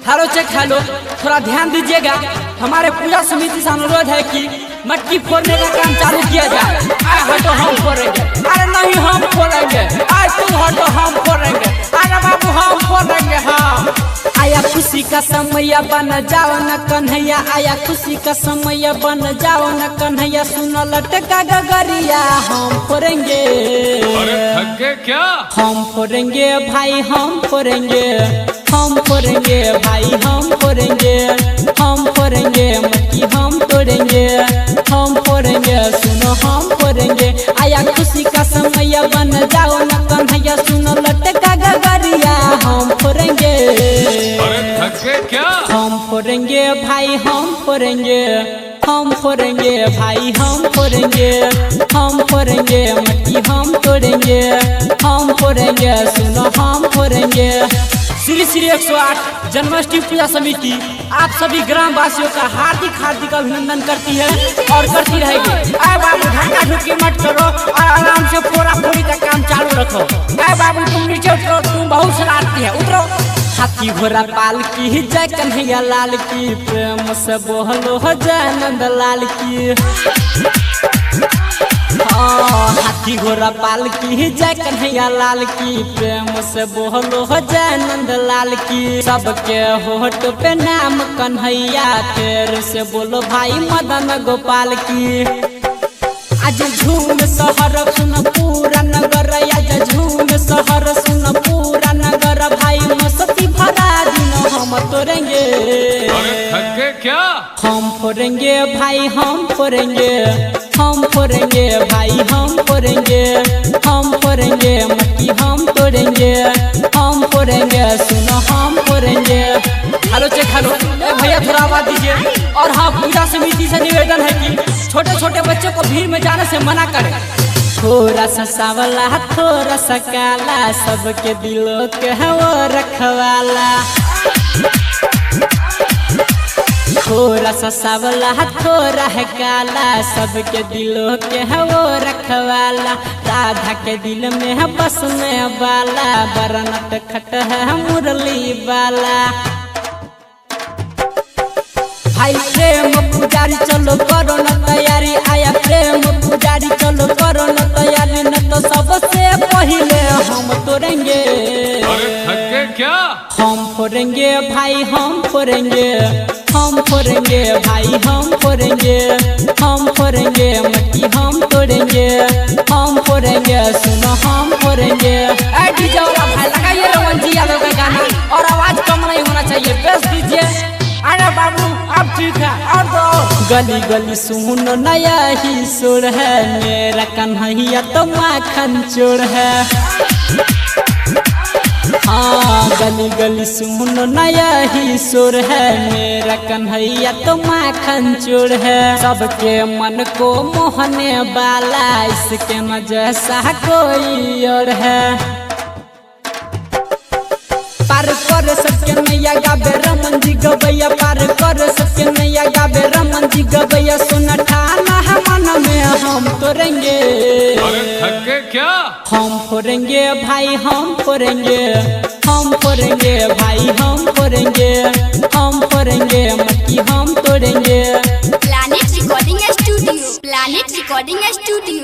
Hello check hello, थोड़ा ध्यान दीजिएगा। हमारे पूजा समिति से अनुरोध है कि मटकी फोड़ने का काम चालू किया जाए। हटो हम फोड़ेंगे। अरे नहीं हम फोड़ेंगे। आज तुम हटो हम फोड़ेंगे। अरे बाबू हम फोड़ेंगे। हम आया खुशी का समय बन जाओ न कन्हैया, आया खुशी का समय बन जाओ न कन्हैया, सुनो लटका गगरिया हम फोड़ेंगे। अरे थक गए क्या? हम फोड़ेंगे भाई हम फोड़ेंगे, हम फोड़ेंगे भाई हम फोड़ेंगे, हम फोड़ेंगे मटकी हम तोड़ेंगे, हम फोड़ेंगे सुनो हम फोड़ेंगे। आया खुशी का समय बन जाओ न कन्हैया, सुनो लटका गगरिया हम फोड़ेंगे। अरे थक गए क्या? हम फोड़ेंगे भाई हम फोड़ेंगे, हम फोड़ेंगे भाई हम फोड़ेंगे, हम फोड़ेंगे मटकी हम तोड़ेंगे, हम फोड़ेंगे सुनो हम फोड़ेंगे। श्री श्री 108 जन्माष्टमी पूजा समिति आप सभी ग्राम वासियों का हार्दिक हार्दिक अभिनंदन करती है और करती रहेगी। अरे बाबू ढक्का ढुकी मत करो और आराम से फोड़ा फोड़ी का काम चालू रखो। अरे बाबू तुम नीचे उतरो, तुम बहुत शरारती है, उतरो। हाथी घोड़ा पाल की जय कन्हैया लाल की, प्रेम से बोलो हो जय नंद लाल की। हाथी घोड़ा पाल की जय कन्हैया लाल की, प्रेम से बोलो हो जय नंद लाल की। सबके होठ पे नाम कन्हैया, तेरे से बोलो भाई मदन गोपाल की। आज झूम सहर सुन पूरा नगर, आज झूम सहर सुन पूरा नगर, भाई मस्ती भरा दिन हम तोड़ेंगे। अरे थक गए क्या? हम फोड़ेंगे भाई हम फोड़ेंगे, हम फोड़ेंगे भाई हम फोड़ेंगे, हम फोड़ेंगे मटकी हम तोड़ेंगे, हम फोड़ेंगे सुनो हम फोड़ेंगे। हेलो चेक हेलो, भैया थोड़ा आवाज दीजिए। और हाँ, पूजा समिति से निवेदन है कि छोटे छोटे बच्चों को भीड़ में जाने से मना करें। थोड़ा सा सावला थोड़ा सा काला, सबके दिलों के है वो रखवाला। थोड़ा सा सावला थोड़ा है काला, सबके दिलों के है वो रखवाला। राधा के दिल में है बसने वाला, बरनत खट है मुरली वाला। भाई प्रेम पुजारी चलो करो न तैयारी, आया प्रेम पुजारी चलो करो न तैयारी, न तो सबसे पहले हम तोड़ेंगे। अरे थक गए क्या? हम फोड़ेंगे भाई हम फोड़ेंगे, हम फोड़ेंगे भाई हम फोड़ेंगे, हम फोड़ेंगे मटकी हम तोड़ेंगे, हम फोड़ेंगे सुनो हम फोड़ेंगे। डीजे वाला भाई लगाइए रमन जी यादव का गाना और आवाज कम नहीं होना चाहिए, बेस दीजिए। अरे बाबू अब ठीक है और दो। गली गली सुनो नया ही सुर है, मेरा कन्हैया तो माखन चोर है। हाँ गली गली सुनो नया ही सुर है, मेरा कन्हैया तो माखन चोर है। सबके मन को मोहने वाला, इसके न जैसा कोई और है। पार कर सबके नैया गावे रमन जी गवैया, पार कर सबके नैया गावे रमन जी गवैया, सुन ठाना है मन में हम तोड़ेंगे। अरे थक गए क्या? हम फोड़ेंगे भाई हम फोड़ेंगे, हम फोड़ेंगे भाई हम फोड़ेंगे, हम फोड़ेंगे मटकी हम तोड़ेंगे। Planet recording studio, planet recording studio.